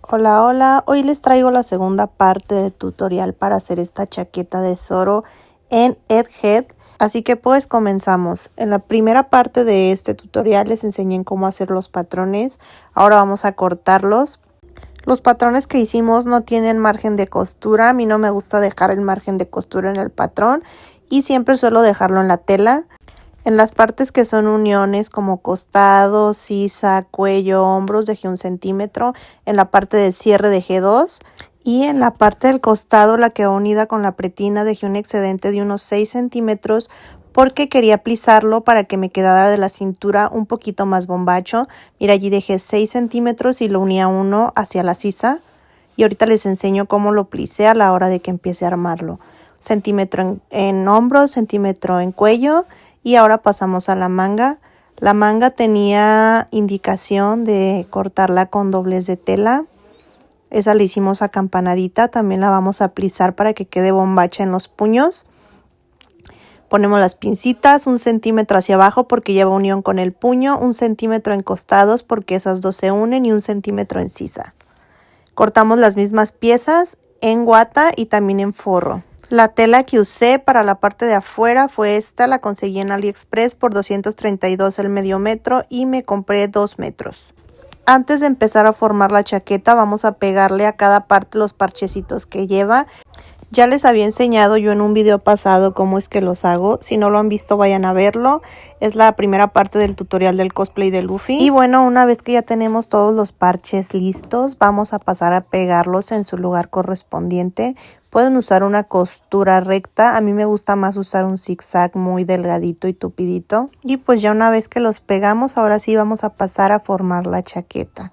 Hola, hola, hoy les traigo la segunda parte del tutorial para hacer esta chaqueta de Zoro en Egghead. Así que pues comenzamos. En la primera parte de este tutorial les enseñé cómo hacer los patrones. Ahora vamos a cortarlos. Los patrones que hicimos no tienen margen de costura. A mí no me gusta dejar el margen de costura en el patrón y siempre suelo dejarlo en la tela. En las partes que son uniones como costado, sisa, cuello, hombros dejé 1 centímetro. En la parte de cierre dejé 2. Y en la parte del costado, la que va unida con la pretina, dejé un excedente de unos 6 centímetros porque quería plisarlo para que me quedara de la cintura un poquito más bombacho. Mira, allí dejé 6 centímetros y lo uní a 1 hacia la sisa. Y ahorita les enseño cómo lo plisé a la hora de que empiece a armarlo. Centímetro en hombros, centímetro en cuello. Y ahora pasamos a la manga. La manga tenía indicación de cortarla con doblez de tela. Esa la hicimos acampanadita. También la vamos a plisar para que quede bombacha en los puños. Ponemos las pincitas 1 centímetro hacia abajo porque lleva unión con el puño. 1 centímetro en costados porque esas dos se unen y 1 centímetro en sisa. Cortamos las mismas piezas en guata y también en forro. La tela que usé para la parte de afuera fue esta, la conseguí en AliExpress por 232 el medio metro y me compré 2 metros. Antes de empezar a formar la chaqueta vamos a pegarle a cada parte los parchecitos que lleva. Ya les había enseñado yo en un video pasado cómo es que los hago. Si no lo han visto, vayan a verlo. Es la primera parte del tutorial del cosplay de Luffy. Y bueno, una vez que ya tenemos todos los parches listos, vamos a pasar a pegarlos en su lugar correspondiente. Pueden usar una costura recta. A mí me gusta más usar un zigzag muy delgadito y tupidito. Y pues ya una vez que los pegamos, ahora sí vamos a pasar a formar la chaqueta.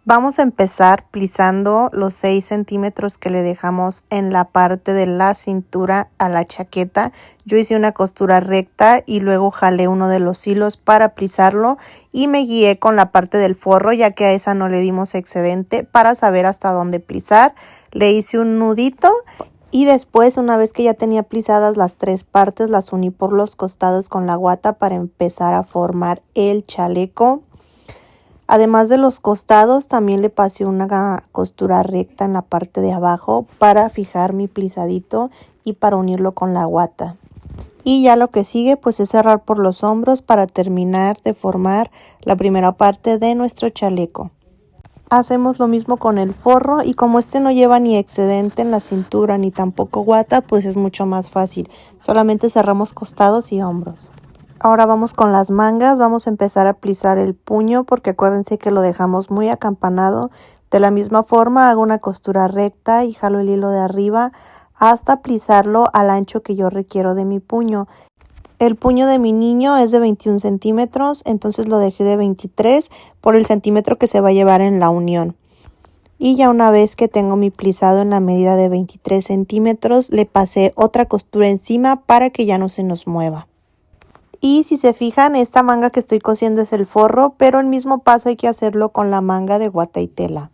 Vamos a empezar plisando los 6 centímetros que le dejamos en la parte de la cintura a la chaqueta. Yo hice una costura recta y luego jalé uno de los hilos para plisarlo y me guié con la parte del forro, ya que a esa no le dimos excedente, para saber hasta dónde plisar. Le hice un nudito y después, una vez que ya tenía plisadas las 3 partes, las uní por los costados con la guata para empezar a formar el chaleco. Además de los costados, también le pasé una costura recta en la parte de abajo para fijar mi plisadito y para unirlo con la guata. Y ya lo que sigue pues es cerrar por los hombros para terminar de formar la primera parte de nuestro chaleco. Hacemos lo mismo con el forro y como este no lleva ni excedente en la cintura ni tampoco guata, pues es mucho más fácil. Solamente cerramos costados y hombros. Ahora vamos con las mangas, vamos a empezar a plisar el puño porque acuérdense que lo dejamos muy acampanado. De la misma forma hago una costura recta y jalo el hilo de arriba hasta plisarlo al ancho que yo requiero de mi puño. El puño de mi niño es de 21 centímetros, entonces lo dejé de 23 por el centímetro que se va a llevar en la unión. Y ya una vez que tengo mi plisado en la medida de 23 centímetros, le pasé otra costura encima para que ya no se nos mueva. Y si se fijan, esta manga que estoy cosiendo es el forro, pero el mismo paso hay que hacerlo con la manga de guata y tela.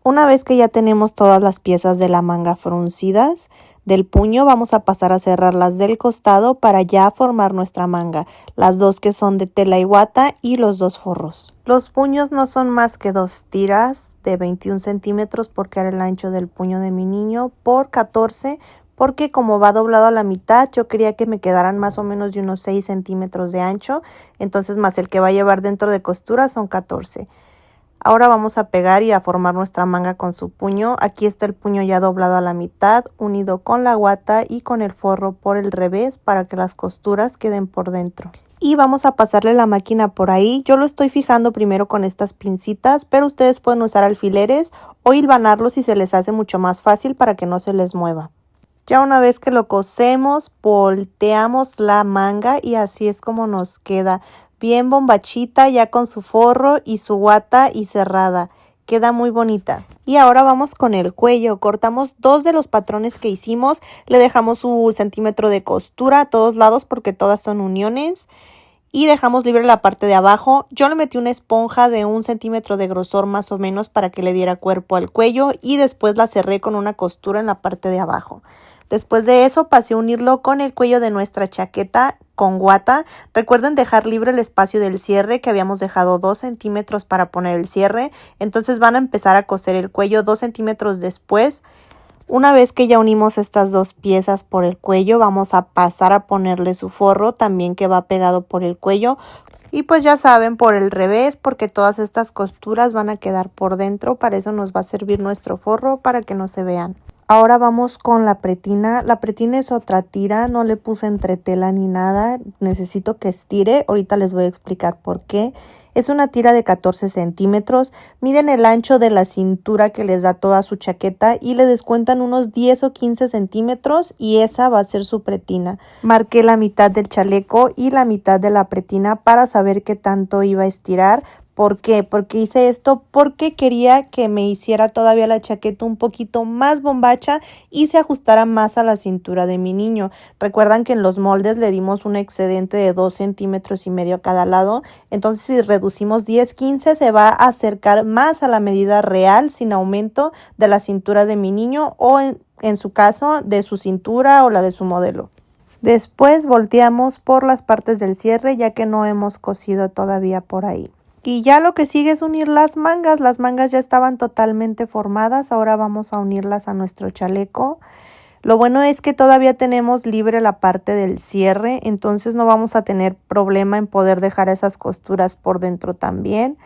Una vez que ya tenemos todas las piezas de la manga fruncidas del puño, vamos a pasar a cerrarlas del costado para ya formar nuestra manga. Las dos que son de tela y guata y los 2 forros. Los puños no son más que 2 tiras de 21 centímetros porque era el ancho del puño de mi niño por 14 porque como va doblado a la mitad, yo quería que me quedaran más o menos de unos 6 centímetros de ancho. Entonces más el que va a llevar dentro de costura son 14. Ahora vamos a pegar y a formar nuestra manga con su puño. Aquí está el puño ya doblado a la mitad, unido con la guata y con el forro por el revés para que las costuras queden por dentro. Y vamos a pasarle la máquina por ahí. Yo lo estoy fijando primero con estas pincitas, pero ustedes pueden usar alfileres o hilvanarlos si se les hace mucho más fácil para que no se les mueva. Ya una vez que lo cosemos, volteamos la manga y así es como nos queda. Bien bombachita, ya con su forro y su guata y cerrada. Queda muy bonita. Y ahora vamos con el cuello. Cortamos 2 de los patrones que hicimos. Le dejamos su centímetro de costura a todos lados porque todas son uniones. Y dejamos libre la parte de abajo. Yo le metí una esponja de 1 centímetro de grosor más o menos para que le diera cuerpo al cuello. Y después la cerré con una costura en la parte de abajo. Después de eso pasé a unirlo con el cuello de nuestra chaqueta con guata. Recuerden dejar libre el espacio del cierre, que habíamos dejado 2 centímetros para poner el cierre. Entonces van a empezar a coser el cuello 2 centímetros después. Una vez que ya unimos estas dos piezas por el cuello, vamos a pasar a ponerle su forro también, que va pegado por el cuello. Y pues ya saben, por el revés, porque todas estas costuras van a quedar por dentro. Para eso nos va a servir nuestro forro, para que no se vean. Ahora vamos con la pretina. La pretina es otra tira, no le puse entretela ni nada. Necesito que estire, ahorita les voy a explicar por qué. Es una tira de 14 centímetros. Miden el ancho de la cintura que les da toda su chaqueta y le descuentan unos 10 o 15 centímetros y esa va a ser su pretina. Marqué la mitad del chaleco y la mitad de la pretina para saber qué tanto iba a estirar. ¿Por qué? Porque hice esto porque quería que me hiciera todavía la chaqueta un poquito más bombacha y se ajustara más a la cintura de mi niño. Recuerdan que en los moldes le dimos un excedente de 2 centímetros y medio a cada lado. Entonces si reducimos 10, 15 se va a acercar más a la medida real sin aumento de la cintura de mi niño o en su caso de su cintura o la de su modelo. Después volteamos por las partes del cierre ya que no hemos cosido todavía por ahí. Y ya lo que sigue es unir las mangas. Las mangas ya estaban totalmente formadas. Ahora vamos a unirlas a nuestro chaleco. Lo bueno es que todavía tenemos libre la parte del cierre. Entonces no vamos a tener problema en poder dejar esas costuras por dentro también.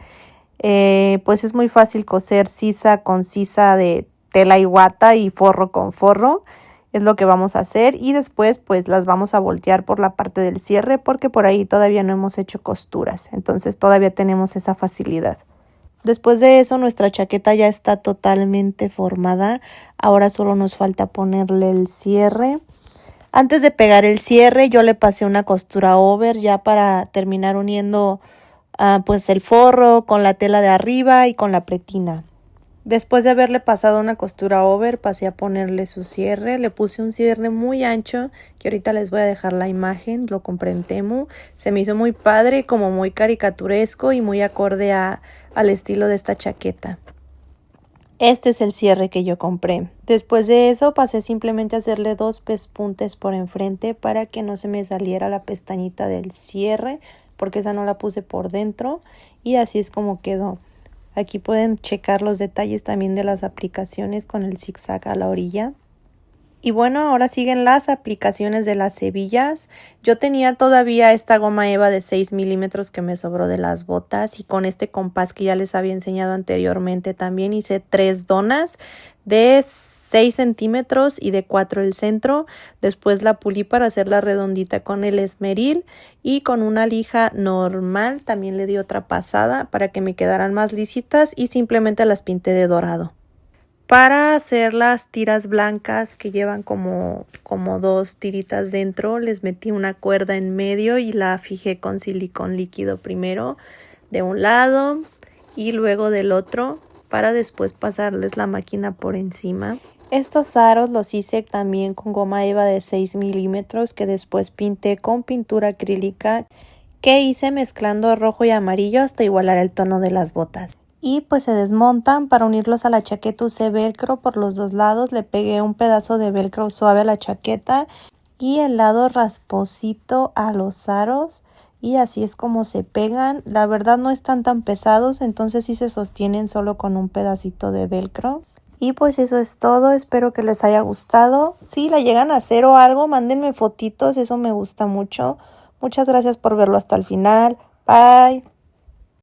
Pues es muy fácil coser sisa con sisa de tela y guata y forro con forro. Es lo que vamos a hacer y después pues las vamos a voltear por la parte del cierre porque por ahí todavía no hemos hecho costuras, entonces todavía tenemos esa facilidad. Después de eso nuestra chaqueta ya está totalmente formada, ahora solo nos falta ponerle el cierre. Antes de pegar el cierre yo le pasé una costura over ya para terminar uniendo pues el forro con la tela de arriba y con la pretina. Después de haberle pasado una costura over, pasé a ponerle su cierre. Le puse un cierre muy ancho, que ahorita les voy a dejar la imagen. Lo compré en Temu. Se me hizo muy padre, como muy caricaturesco y muy acorde al estilo de esta chaqueta. Este es el cierre que yo compré. Después de eso pasé simplemente a hacerle 2 pespuntes por enfrente para que no se me saliera la pestañita del cierre, porque esa no la puse por dentro y así es como quedó. Aquí pueden checar los detalles también de las aplicaciones con el zigzag a la orilla. Y bueno, ahora siguen las aplicaciones de las hebillas. Yo tenía todavía esta goma eva de 6 milímetros que me sobró de las botas. Y con este compás que ya les había enseñado anteriormente también hice 3 donas de 6 centímetros y de 4 el centro. Después la pulí para hacerla redondita con el esmeril y con una lija normal también le di otra pasada para que me quedaran más lisitas y simplemente las pinté de dorado. Para hacer las tiras blancas que llevan como 2 tiritas dentro, les metí una cuerda en medio y la fijé con silicón líquido primero de un lado y luego del otro para después pasarles la máquina por encima. Estos aros los hice también con goma eva de 6 milímetros que después pinté con pintura acrílica que hice mezclando rojo y amarillo hasta igualar el tono de las botas. Y pues se desmontan. Para unirlos a la chaqueta usé velcro por los 2 lados. Le pegué un pedazo de velcro suave a la chaqueta y el lado rasposito a los aros. Y así es como se pegan. La verdad no están tan pesados, entonces sí se sostienen solo con un pedacito de velcro. Y pues eso es todo. Espero que les haya gustado. Si la llegan a hacer o algo, mándenme fotitos. Eso me gusta mucho. Muchas gracias por verlo hasta el final. Bye.